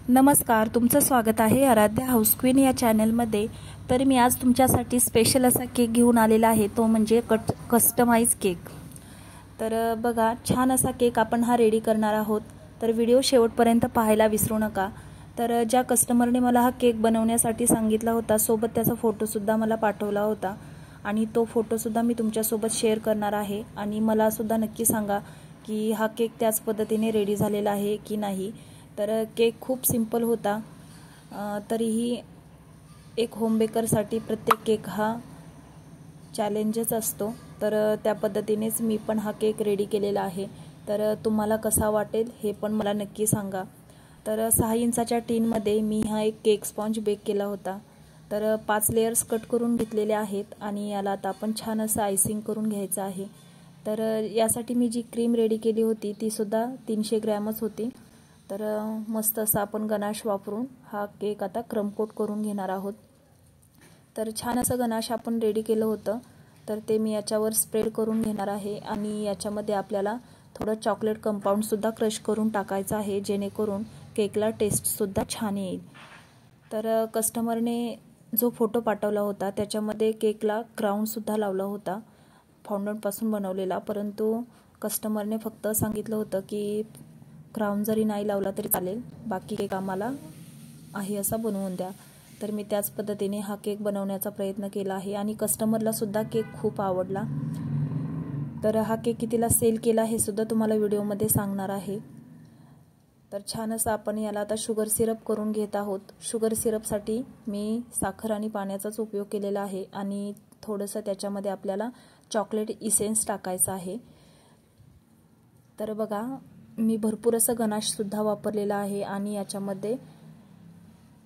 नमस्कार, तुमचं स्वागत आहे आराध्या हाऊस क्वीन या चॅनलमध्ये। तर मी आज तुमच्यासाठी स्पेशल असा केक घेऊन आलेला आहे, तो म्हणजे कस्टमाइज केक। तर बघा, छान असा केक आपण हा रेडी करणार आहोत। तर व्हिडिओ शेवटपर्यंत पाहायला विसरू नका। तर ज्या कस्टमरने मला हा केक बनवण्यासाठी सांगितला होता, सोबत त्याचा फोटो सुद्धा मला पाठवला होता आणि तो फोटो सुद्धा मी तुमच्यासोबत शेअर करणार आहे। आणि मला सुद्धा नक्की सांगा की हा केक त्याच पद्धतीने रेडी झालेला आहे की नाही। तर केक खूप सिंपल होता, तरीही एक होम बेकरसाठी प्रत्येक केक हा चॅलेंजच असतो। तर त्या पद्धतीनेच मी पण हा केक रेडी केलेला आहे। तर तुम्हाला कसा वाटेल हे पण मला नक्की सांगा। तर 6 इंचाच्या टीनमध्ये मी हा एक केक स्पॉन्ज बेक केला होता। तर 5 लेयर्स कट करून घेतलेले आहेत आणि याला आता आपण छान असं आयसिंग करून घ्यायचं आहे। तर यासाठी मी जी क्रीम रेडी केली होती ती सुद्धा 300 ग्रॅमच होती। तर मस्त असा आपण गनाश वापरून हा केक आता क्रम कोट करून घेणार आहोत। तर छान असं गनाश आपण रेडी केलं होतं, तर ते मी याच्यावर स्प्रेड करून घेणार आहे आणि याच्यामध्ये आपल्याला थोडं चॉकलेट कंपाऊंड सुद्धा क्रश करून टाकायचं आहे, जेणेकरून केकला टेस्ट सुद्धा छान येईल। तर कस्टमरने जो फोटो पाठवला होता त्याच्यामध्ये केकला क्राउन सुद्धा लावला होता फाउंडंट पासून बनवलेला, परंतु कस्टमरने फक्त सांगितलं होतं की क्राउन जरी नाही लावला तरी चालेल, बाकी केक आम्हाला आहे असा बनवून द्या। तर मी त्याच पद्धतीने हा केक बनवण्याचा प्रयत्न केला आहे आणि कस्टमरला सुद्धा केक खूप आवडला। तर हा केक कितीला सेल केला हे सुद्धा तुम्हाला व्हिडिओमध्ये सांगणार आहे। तर छान असं आपण याला आता शुगर सिरप करून घेत आहोत। शुगर सिरपसाठी मी साखर आणि पाण्याचाच उपयोग केलेला आहे आणि थोडंसं त्याच्यामध्ये आपल्याला चॉकलेट इसेन्स टाकायचं आहे। तर बघा, मी भरपूर असं गनाश सुद्धा वापरलेला आहे आणि याच्यामध्ये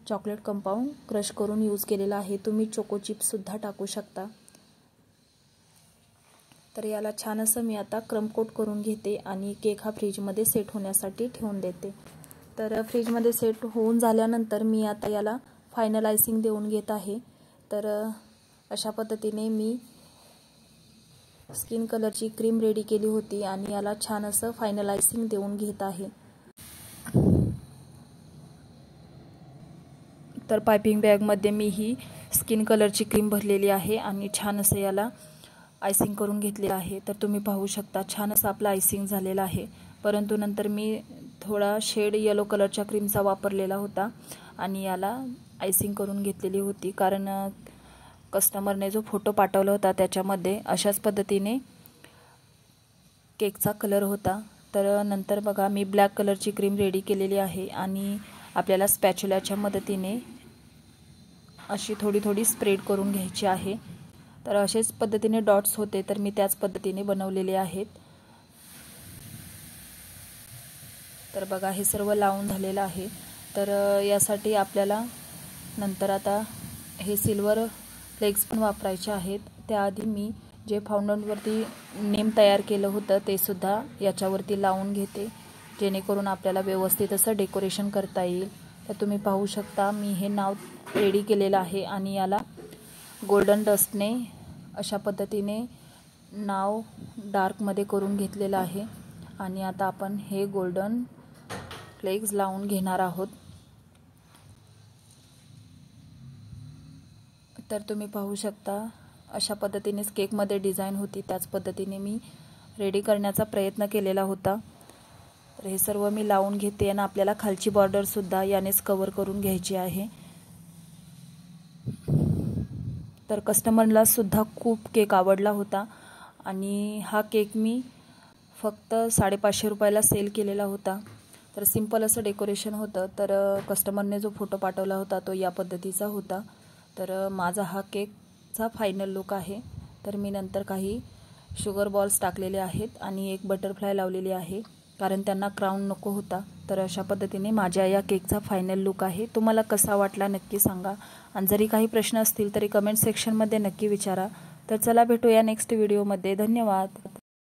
चॉकलेट कंपाऊंड क्रश करून यूज केलेला आहे। तुम्ही चोको चिप्स सुद्धा टाकू शकता। तर याला छान असं मी आता क्रम कोट करून घेते आणि केक हा फ्रीजमध्ये सेट होण्यासाठी ठेवून देते। तर फ्रीजमध्ये सेट होऊन झाल्यानंतर मी आता याला फायनल आयसिंग देऊन घेत आहे। तर अशा पद्धतीने मी स्किन कलरची क्रीम रेडी केली होती आणि याला छान असं फायनल आयसिंग देऊन घेत आहे। तर पायपिंग बॅगमध्ये मी ही स्किन कलरची क्रीम भरलेली आहे आणि छान असं याला आयसिंग करून घेतलेलं आहे। तर तुम्ही पाहू शकता छान असं आपलं आयसिंग झालेलं आहे, परंतु नंतर मी थोडा शेड येलो कलरच्या क्रीमचा वापरलेला होता आणि याला आयसिंग करून घेतलेली होती, कारण कस्टमरने जो फोटो पाठवला होता त्याच्यामध्ये अशाच पद्धतीने केकचा कलर होता। तर नंतर बघा, मी ब्लॅक कलरची क्रीम रेडी केलेली आहे आणि आपल्याला स्पॅच्युलाच्या मदतीने अशी थोडी थोडी स्प्रेड करून घ्यायची आहे। तर अशाच पद्धतीने डॉट्स होते, तर मी त्याच पद्धतीने बनवलेले आहेत। तर बघा, हे सर्व लावून झालेलं आहे। तर यासाठी आपल्याला नंतर आता हे सिल्वर फ्लेक्स पण वापरायचे आहेत। त्याआधी मी जे फाउंडंटवरती नेम तयार केलं होतं ते सुद्धा याच्यावरती लावून घेते, जेणेकरून आपल्याला व्यवस्थित असं डेकोरेशन करता येईल। तर तुम्ही पाहू शकता मी हे नाव रेडी केलेलं आहे आणि याला गोल्डन डस्टने अशा पद्धतीने नाव डार्कमध्ये करून घेतलेलं आहे आणि आता आपण हे गोल्डन फ्लेक्स लावून घेणार आहोत। तर तुम्ही पाहू शकता अशा पद्धतीनेच केकमध्ये डिझाईन होती, त्याच पद्धतीने मी रेडी करण्याचा प्रयत्न केलेला होता। तर हे सर्व मी लावून घेते आणि आपल्याला खालची बॉर्डर सुद्धा यानेच कव्हर करून घ्यायची आहे। तर कस्टमरला सुद्धा खूप केक आवडला होता आणि हा केक मी फक्त 550 रुपयाला सेल केलेला होता। तर सिंपल असं डेकोरेशन होतं। तर कस्टमरने जो फोटो पाठवला होता तो या पद्धतीचा होता। तर माझा हा केकचा फायनल लुक आहे। तर मी नंतर काही शुगर बॉल्स टाकलेले आहेत आणि एक बटरफ्लाय लावलेली आहे, कारण त्यांना क्राउन नको होता। तर अशा पद्धतीने माझ्या या केकचा फायनल लुक आहे। तुम्हाला कसा वाटला नक्की सांगा आणि जरी काही प्रश्न असतील तरी कमेंट सेक्शनमध्ये नक्की विचारा। तर चला, भेटूया नेक्स्ट व्हिडिओमध्ये। धन्यवाद।